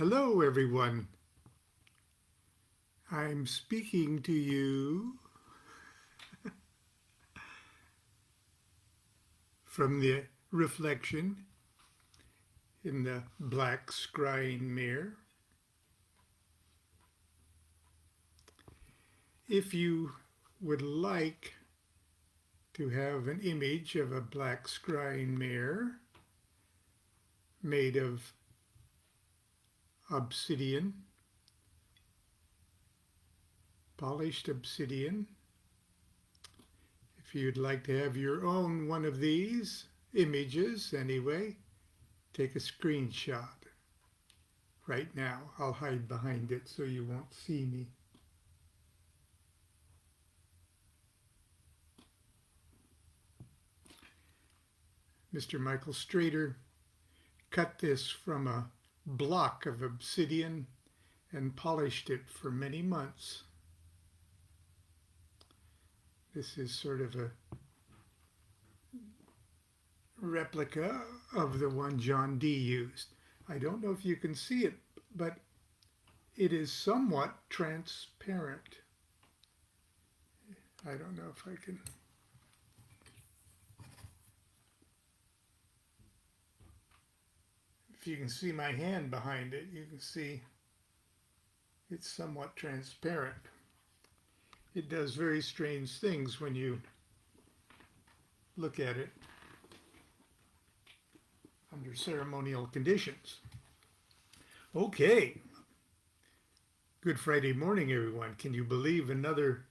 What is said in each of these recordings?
Hello, everyone. I'm speaking to you from the reflection in the black scrying mirror. If you would like to have an image of a black scrying mirror made of obsidian, polished obsidian, if you'd like to have your own one of these images anyway, take a screenshot right now. I'll hide behind it so you won't see me. Mr. Michael Strader cut this from a block of obsidian and polished it for many months. This is sort of a replica of the one John Dee used. I don't know if you can see it, but it is somewhat transparent. I don't know if I can. If you can see my hand behind it, you can see it's somewhat transparent. It does very strange things when you look at it under ceremonial conditions. Okay. Good Friday morning, everyone. Can you believe another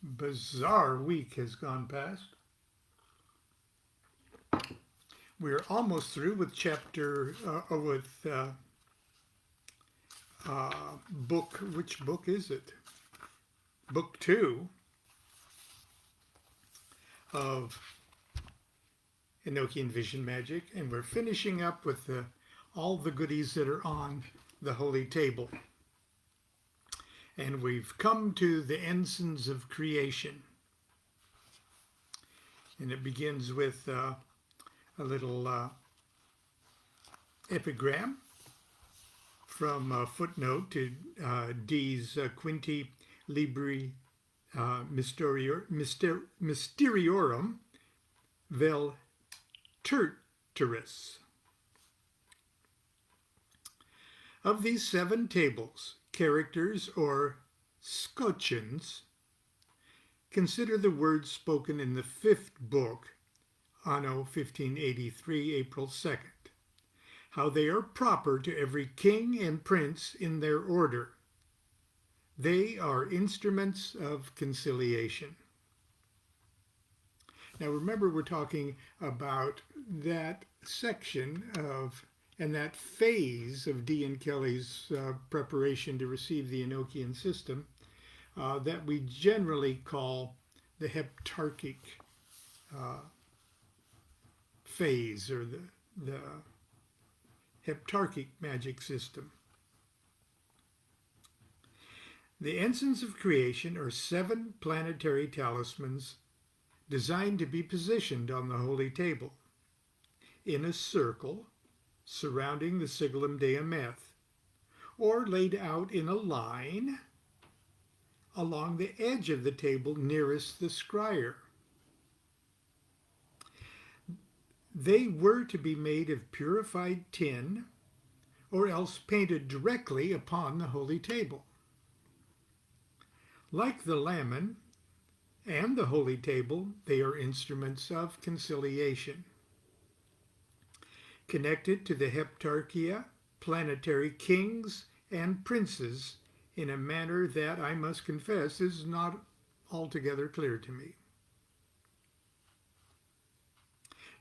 bizarre week has gone past? We're almost through with book, which book is it? Book 2 of Enochian Vision Magic, and we're finishing up with all the goodies that are on the Holy Table. And we've come to the ensigns of creation. And it begins with a little epigram from a footnote to Dee's Quinti Libri Mysteriorum Vel Tertius. Of these 7 tables, characters or scutcheons, consider the words spoken in the 5th book, Anno 1583, April 2nd, how they are proper to every king and prince in their order. They are instruments of conciliation. Now remember, we're talking about that section of and that phase of Dee and Kelley's preparation to receive the Enochian system that we generally call the heptarchic phase, or the heptarchic magic system. The ensigns of creation are 7 planetary talismans designed to be positioned on the Holy Table in a circle surrounding the sigillum Deameth, or laid out in a line along the edge of the table nearest the scryer. They were to be made of purified tin, or else painted directly upon the Holy Table. Like the lamen and the Holy Table, they are instruments of conciliation. Connected to the heptarchia, planetary kings and princes in a manner that, I must confess, is not altogether clear to me.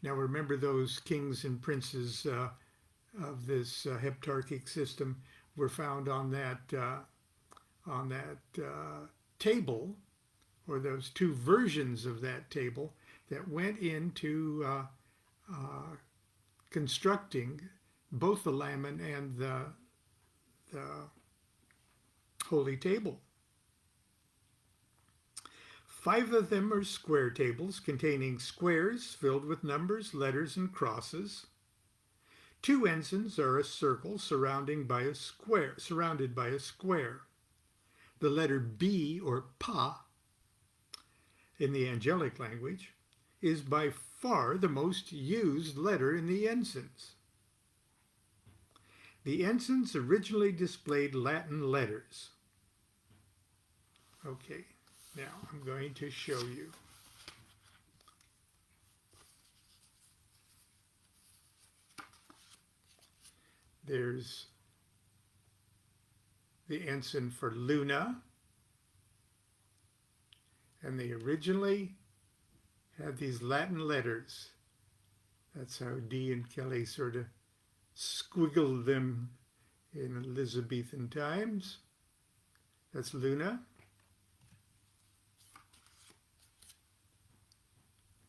Now remember, those kings and princes of this heptarchic system were found on that table, or those 2 versions of that table that went into constructing both the lamen and the Holy Table. 5 of them are square tables containing squares filled with numbers, letters, and crosses. Two ensigns are a circle surrounded by a square. The letter B, or Pa, in the angelic language, is by far the most used letter in the ensigns. The ensigns originally displayed Latin letters. Okay, now I'm going to show you. There's the ensign for Luna, and they originally had these Latin letters. That's how Dee and Kelley sort of squiggled them in Elizabethan times. That's Luna.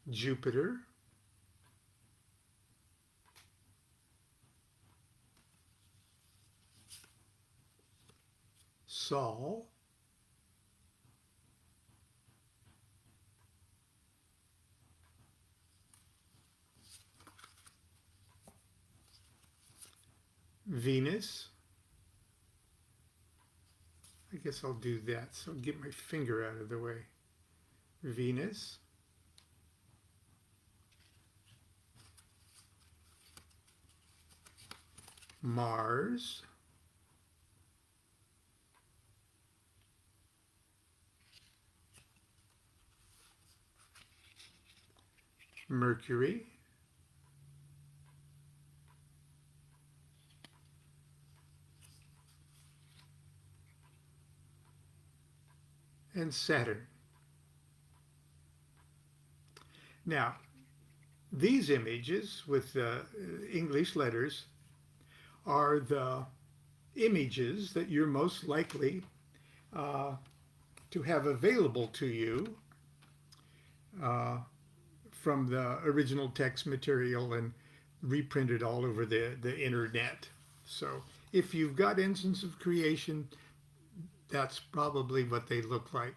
Jupiter. Sol. Venus. I guess I'll do that, so I'll get my finger out of the way. Venus. Mars. Mercury. And Saturn. Now, these images with English letters are the images that you're most likely to have available to you from the original text material and reprinted all over the internet. So if you've got Ensigns of Creation, that's probably what they look like.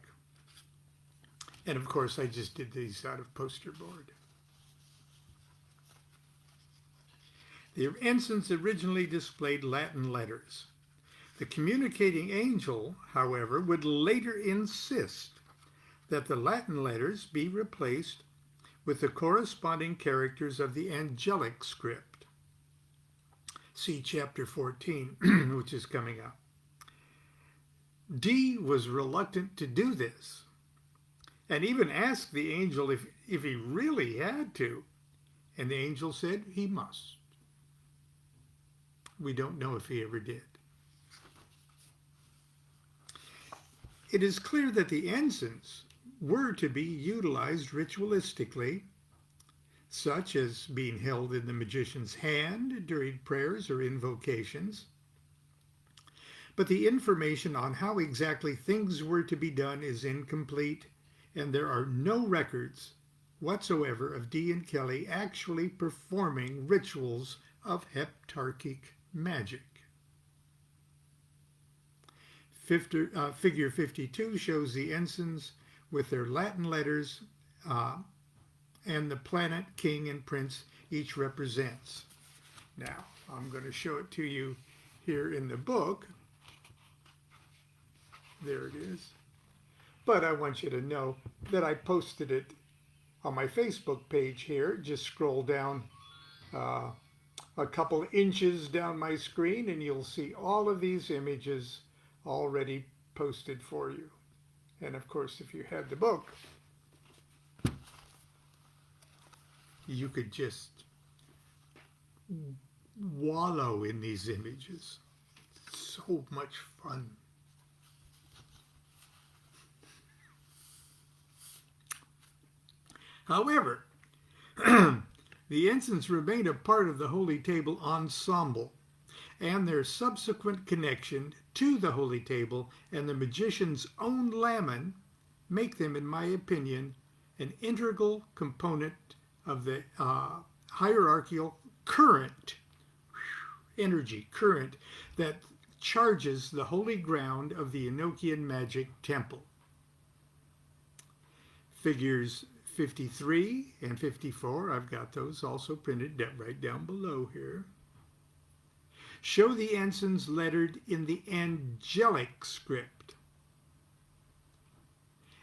And of course, I just did these out of poster board. The ensigns originally displayed Latin letters. The communicating angel, however, would later insist that the Latin letters be replaced with the corresponding characters of the angelic script. See chapter 14, which is coming up. Dee was reluctant to do this, and even asked the angel if he really had to, and the angel said he must. We don't know if he ever did. It is clear that the ensigns were to be utilized ritualistically, such as being held in the magician's hand during prayers or invocations. But the information on how exactly things were to be done is incomplete, and there are no records whatsoever of Dee and Kelley actually performing rituals of heptarchic magic. Figure 52 shows the ensigns with their Latin letters and the planet, king, and prince each represents. Now, I'm going to show it to you here in the book. There it is. But I want you to know that I posted it on my Facebook page here. Just scroll down a couple inches down my screen and you'll see all of these images already posted for you. And of course, if you had the book, you could just wallow in these images. It's so much fun. However, the ensigns remain a part of the Holy Table ensemble, and their subsequent connection to the Holy Table and the magician's own lamen make them, in my opinion, an integral component of the hierarchical current, energy current, that charges the holy ground of the Enochian Magick temple. Figures 53 and 54, I've got those also printed right down below here. show the ensigns lettered in the angelic script.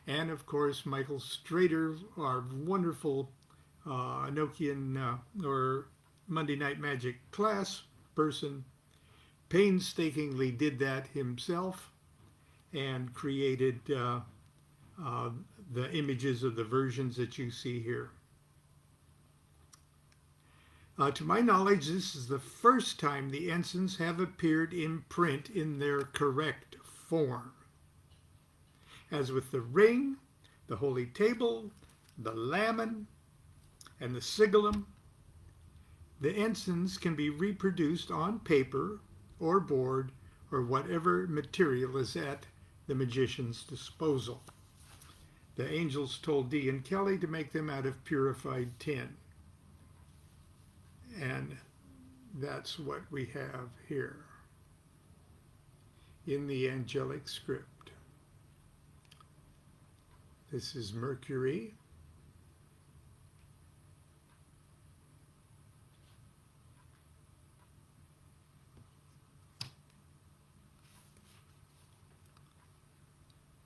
And of course, Michael Strader, our wonderful Enochian or Monday Night Magic class person, painstakingly did that himself and created the images of the versions that you see here. To my knowledge, this is the first time the ensigns have appeared in print in their correct form. As with the ring, the holy table, the lamen, and the sigillum, the ensigns can be reproduced on paper or board or whatever material is at the magician's disposal. The angels told Dee and Kelley to make them out of purified tin. And that's what we have here in the angelic script. This is Mercury.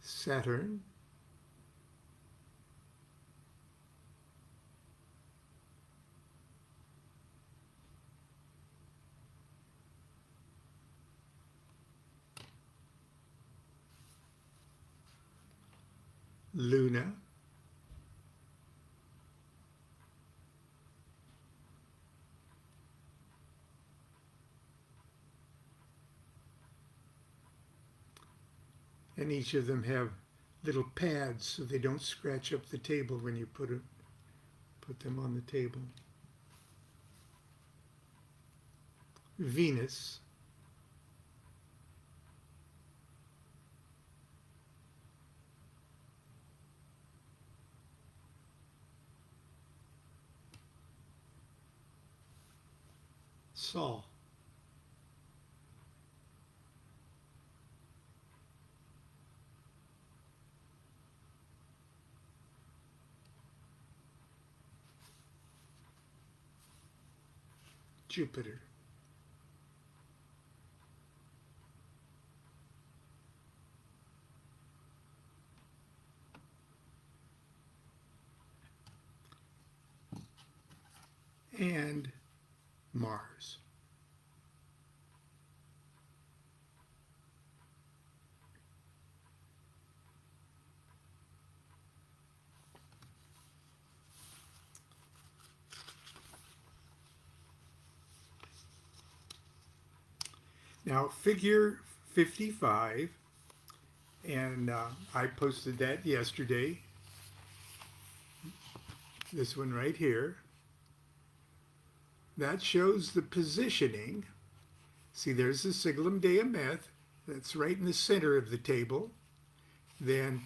Saturn. Luna. And each of them have little pads so they don't scratch up the table when you put them on the table. Venus. Sol. Jupiter. And Mars. Now, figure 55, and I posted that yesterday. This one right here. That shows the positioning. See, there's the sigillum Dei Meth. That's right in the center of the table. Then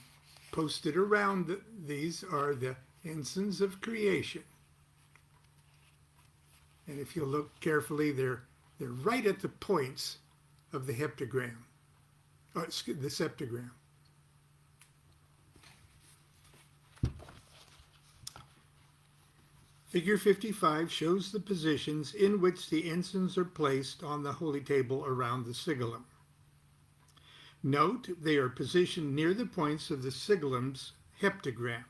posted around these are the ensigns of creation. And if you look carefully, they're right at the points of the heptagram, or the septagram. Figure 55 shows the positions in which the ensigns are placed on the holy table around the sigillum. Note, they are positioned near the points of the sigillum's heptagram.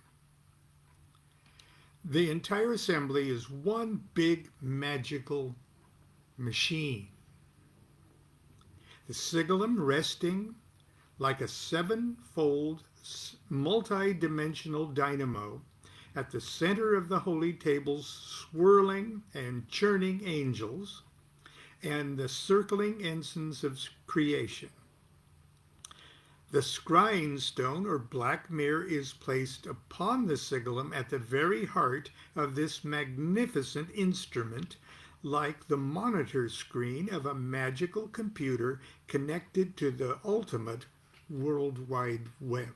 The entire assembly is one big magical machine. The sigillum resting like a seven-fold multi-dimensional dynamo at the center of the holy table's swirling and churning angels and the circling ensigns of creation. The scrying stone or black mirror is placed upon the sigillum at the very heart of this magnificent instrument, like the monitor screen of a magical computer connected to the ultimate World Wide Web.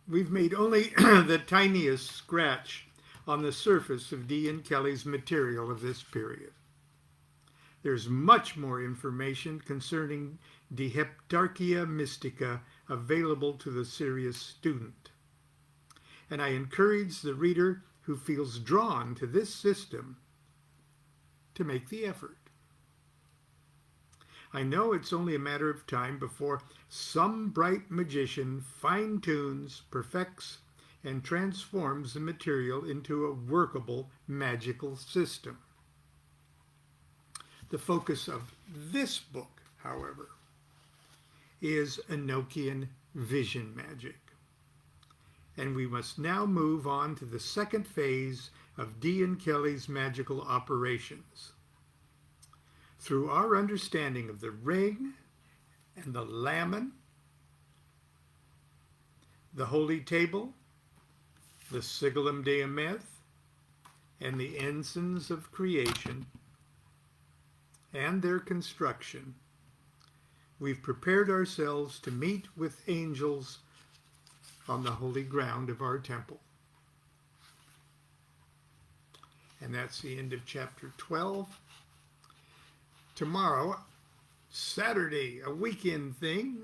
We've made only the tiniest scratch on the surface of Dee and Kelley's material of this period. There's much more information concerning Diheptarchia Mystica available to the serious student. And I encourage the reader who feels drawn to this system to make the effort. I know it's only a matter of time before some bright magician fine-tunes, perfects, and transforms the material into a workable magical system. The focus of this book, however, is Enochian vision magic. And we must now move on to the second phase of Dee and Kelley's magical operations. Through our understanding of the ring and the lamen, the holy table, the sigillum deameth, and the ensigns of creation, and their construction, we've prepared ourselves to meet with angels on the holy ground of our temple. And that's the end of chapter 12. Tomorrow, Saturday, a weekend thing,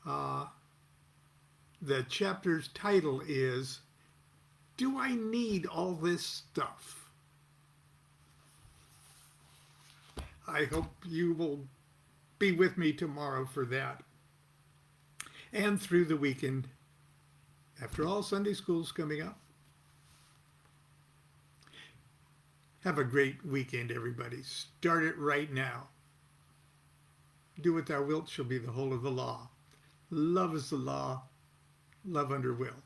the chapter's title is, Do I Need All This Stuff? I hope you will be with me tomorrow for that. And through the weekend. After all, Sunday school's coming up. Have a great weekend, everybody. Start it right now. Do what thou wilt shall be the whole of the law. Love is the law. Love under will.